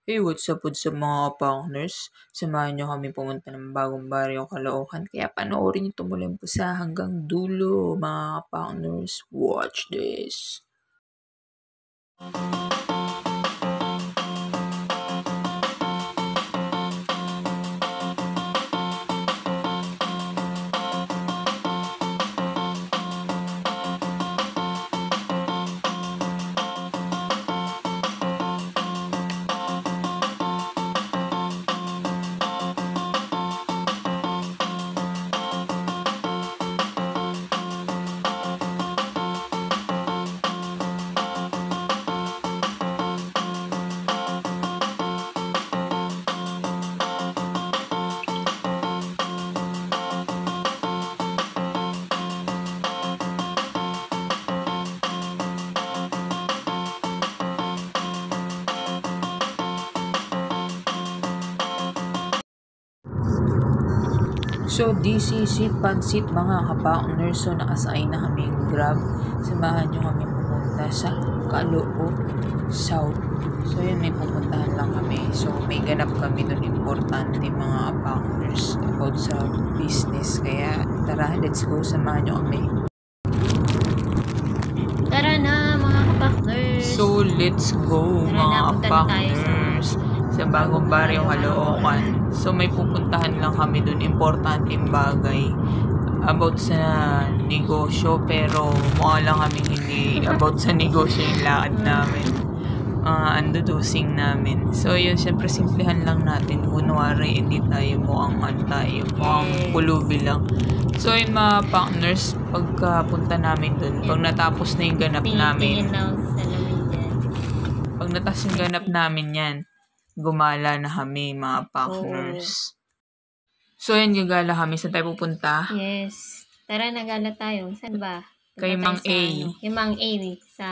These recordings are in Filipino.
Hey, what's up mga partners? Samahan niyo kami pumunta ng bagong baryo Caloocan. Kaya panoorin niyo mula umpisa hanggang dulo mga partners. Watch this. So, this is it, Pansit mga ka-partners. So, naka-assign na kaming Grab. Samahan nyo kami pumunta sa Caloocan South. So, yun, may pupuntahan lang kami. So, may ganap kami doon importante mga ka-partners about sa business. Kaya, tara, let's go. Samahan nyo kami. Tara na mga ka-partners. So, let's go mga ka-partners. Sa bagong baryo Caloocan. So may pupuntahan lang kami dun, importanteng bagay about sa negosyo, pero mukha lang kami hindi about sa negosyo yung lakad namin, andudusing namin. So yun, syempre simplihan lang natin, kunwari hindi tayo mukhang mukhang pulubi lang. So yun mga partners, pagkapunta namin dun, pag natapos na yung ganap namin, pag natapos yung ganap namin yan, gumala na kami mga partners. So yan, gagala kami. Saan tayo pupunta? Yes. Tara, nagala tayo. Saan ba? Kay Mang A. Kay Mang A. Sa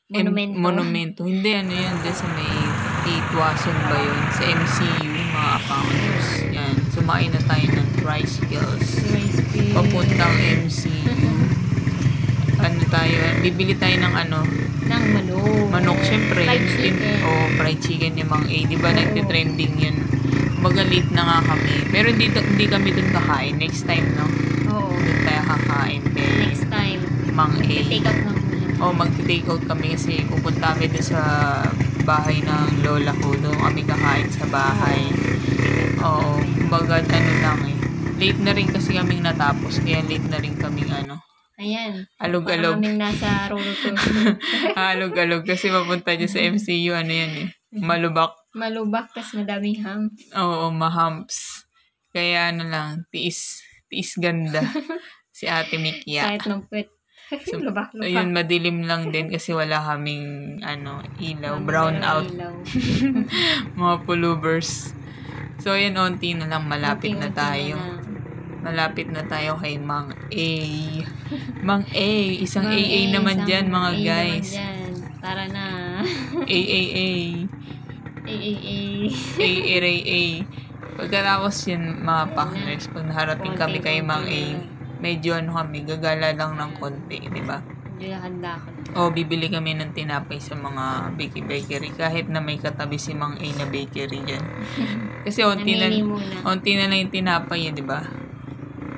Monumento. Monumento. Hindi, ano yan. Dyan sa may Titwason ba yun? Sa MCU, mga partners. Yan. Sumakay na tayo ng tricycles. Papuntang MCU. Ano tayo? Bibili tayo ng ano? Ng manok. Manok, syempre. Fried chicken. Fried chicken ni Mang A. Diba nagtitrending yun? Late na nga kami. Pero hindi kami dun kakain. Next time, no? Oo. Dun tayo kakain. Next time. Mang A. Mag-take out lang muna. Mag-take out kami kasi pupunta kami dun sa bahay ng lola ko. Doon kami kakain sa bahay. Oo. Kumbaga, ano lang eh. Late na rin kasi kaming natapos. Kaya late na rin kaming ano. Ayan. Alog-alog. Parang kaming nasa roller coaster. Alog-alog. Kasi papunta dyan sa MCU. Ano yan eh. Malubak. Malubak, tas madaming humps. Oo, mahumps. Kaya ano lang, tiis ganda. Si Ate Mikia. Kahit ng pwet. So, Lubak. ayun, madilim lang din kasi wala kaming ilaw, brown out. Mga pullovers. So, ayun, onti na lang, malapit na tayo. Malapit na tayo kay Mang A. Mang A, isang Mang AA naman dyan, mga guys. Tara na. AAA. AAA. Pagkatapos yun, mga partners, pag naharapin kami kay Mang A, medyo kami, gagala lang ng konti, di ba? Bibili kami ng tinapay sa mga bakery, kahit na may katabi si Mang A na bakery dyan. Kasi onti na lang yung tinapay, di ba?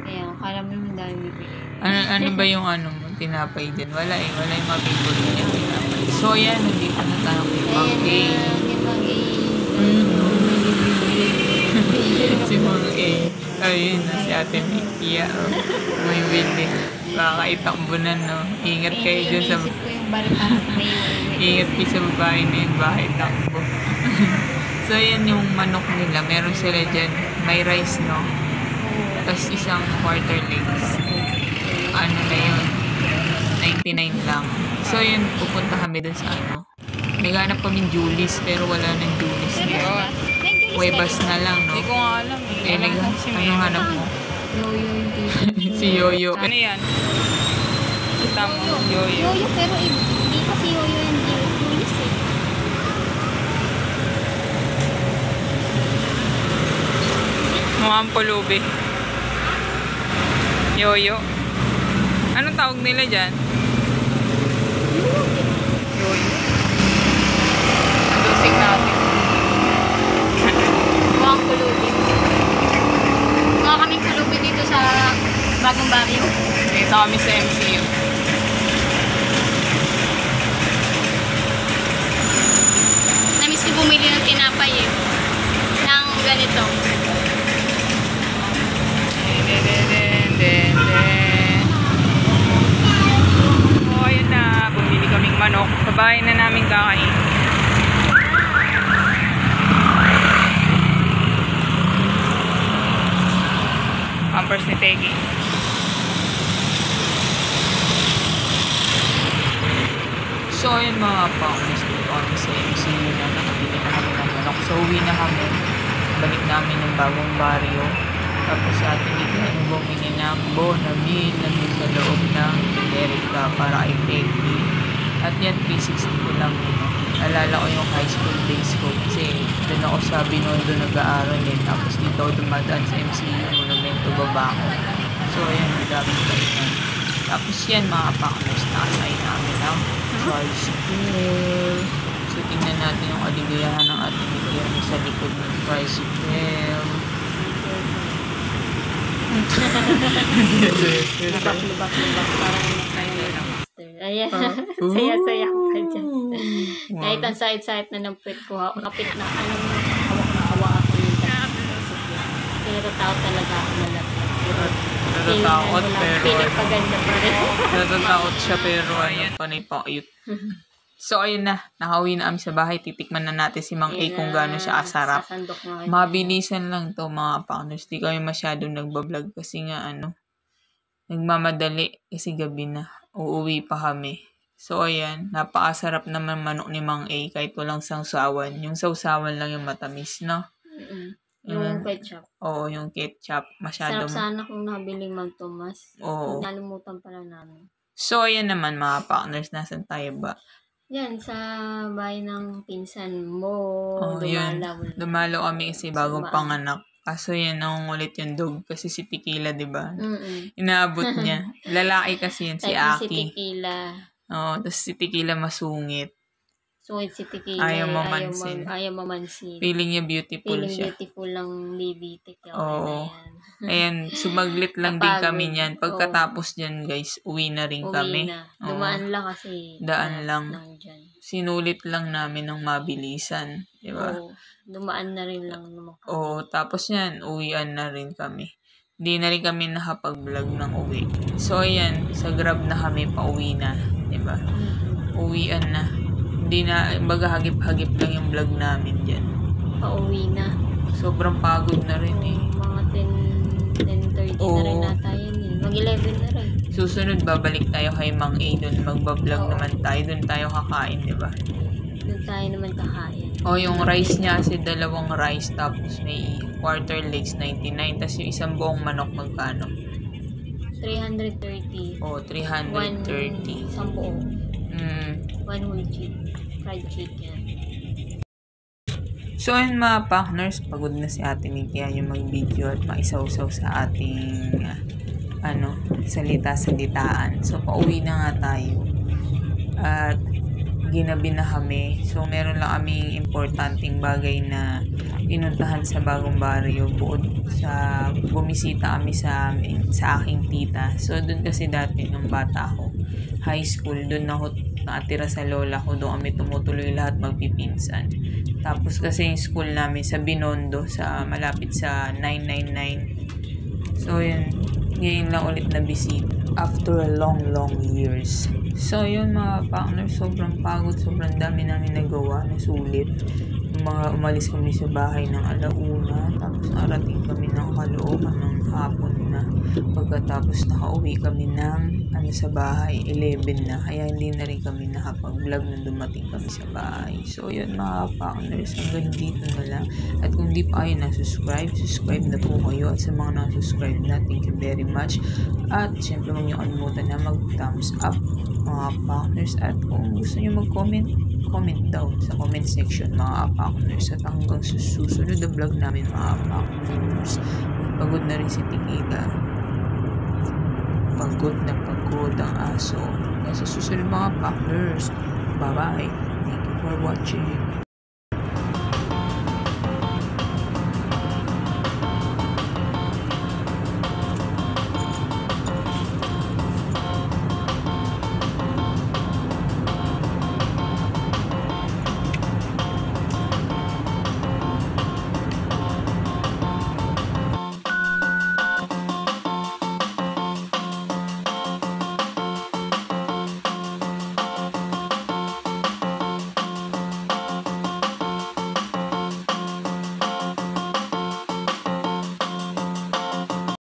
Kaya, akala mo naman dahil bibili. Ano ba yung tinapay dyan? Wala yung mga favorite niya tinapay. So yan, nandito na tayo kay Mang A. Si Mang A. Ayun na, si Ate Mikia. May bili. Baka itakbunan, no? Ingat kayo dyan sa... Ingat kayo sa babae na yun. Baka itakbo. So, yan yung manok nila. Meron sila dyan. May rice, no? Tapos isang quarter legs. Ano na yun? 99 lang. So, yun. Pupunta kami dun sa Naghanap kami Julie's, pero wala nang Julie's ngayon. Huwebas na lang, no? Hindi ko nga alam. Ano hanap mo? Yoyo yung tito. Si Yoyo. Ano yan? Kita mo, Yoyo. Yoyo, pero hindi kasi Yoyo yung Julius eh. Mukhang pulubi. Yoyo. Anong tawag nila dyan? Yoyo. Dosing natin. Malapit na kami sa MCU. Namiss ko bumili ng tinapay eh. Ng ganito. Oh, ayun na. Bumili kaming manok. Sa bahay na namin kakain. Pampers ni Tegi. So, ayun mga pangis, dito kami sa MCU na nakabili na kami ng manok. So, uwi na kami. Balik namin yung bagong baryo. Tapos sa ating bigyan, bumili ng Bonamil na dun sa loob ng America para kay Peggy. At yan, 360 ko lang yun. Alala ko yung high school days ko kasi doon ako sa Binondo nag-aaral eh. Tapos dito ako dumadaan sa MCU, Monumento Babaco. So, ayan, madaming balikan. Tapos yan, mga pangis, nakasay namin ng tricycle. So, tingnan natin yung aligayahan ng ating bigyan sa likod ng tricycle. Napaklubak-lubak parang ayan. Saya-saya pa dyan. Kahit ang side-side na ng pet ko, kapit na, alam mo, hawak ako yung kasi natatakot talaga ako malapit. Natatakot pero feeling paganda pa rin. natatakot siya pero ayan, panay pa cute. So ayun na, nakauwi na kami sa bahay. Titikman na natin si Mang A kung gaano siya kasarap. Sasandok na. Mabilisan lang to mga partners. Di kami masyadong nagbablog kasi nga nagmamadali kasi gabi na. Uuwi pa kami. So ayan, napakasarap naman manok ni Mang A kahit walang sawsawan. Yung sawsawan lang yung matamis, no? Yung ketchup. Oo, yung ketchup. Masyadong... Sarap sana kung nabili Mang Tomas. Oo. Nalimutan pala namin. So ayan naman mga partners, nasan tayo ba? Yan, sa bahay ng pinsan mo. Oh, yun. Dumalo kami kasi bagong panganak. Kaso yan, nangungulit yung dog. Kasi si Tequila, di ba? Inaabot niya. Lalaki kasi yan, si Aki. Si Aki. Tequila. Oo, tapos si Tequila masungit. Sungit si Tequila. Ayaw mamansin. Ayaw mamansin. Feeling niya beautiful Feeling siya. beautiful lang baby Tequila. Oo. Ayan, sumaglit lang din kami niyan. Pagkatapos dyan, guys, uwi na rin kami. Na. Dumaan lang kasi. Daan lang. Dyan. Sinulit lang namin ng mabilisan. Di ba? Oo. Dumaan na rin lang naman kami. Oo, tapos yan, uwian na rin kami. Hindi na rin kami nakapag-vlog ng uwi. So, ayan, sa Grab na kami, pauwi na. Diba? Uwian na. Hindi na, baga hagip-hagip lang yung vlog namin dyan. Pauwi na. Sobrang pagod na rin eh. Mga 10:30 na rin nata yun. Mag-11 na rin. Susunod, babalik tayo kay Mang A doon. Magbablog naman tayo. Doon tayo kakain, diba? Doon tayo naman kakain. O, yung rice niya kasi 2 rice tapos may quarter legs 99 tapos yung isang buong manok magkano? 330. O, 330. Isang buo. One whole fried chicken. So, ayun mga partners, pagod na si Ate Mikia yung mag-video at maisaw-saw sa ating salita-salitaan. So, pauwi na nga tayo. At ginabi na kami. So, meron lang kaming importanteng bagay na pinuntahan sa bagong baryo. Bukod sa bumisita kami sa aking tita. So, doon kasi dati nung bata ako, high school, doon ako nakatira sa lola ko. Doon kami tumutuloy lahat magpipinsan. Tapos kasi yung school namin sa Binondo, sa malapit sa 999. So, yun. Ngayon lang ulit na bisita. After a long years. So, yun mga partner, sobrang pagod, sobrang dami namin nagawa, nasulit. Umalis kami sa bahay ng 1:00, tapos narating kami ng kalooban ng hapon na. Pagkatapos nakauwi kami ng sa bahay, 11 na. Kaya hindi na rin kami nakapag-vlog nung dumating kami sa bahay. So, yun mga partners, hanggang dito na lang. At kung di pa kayo subscribe na po kayo. At sa mga na-subscribe na, thank you very much. At syempre, huwag niyo kalimutan na mag-thumbs up mga partners. At kung gusto niyo mag-comment, comment down sa comment section mga partners. At hanggang susunod na vlog namin mga partners. Pagod na rin si Tequila. Pagod na pagod ang aso. Sa susunod mga partners. Bye-bye. Thank you for watching.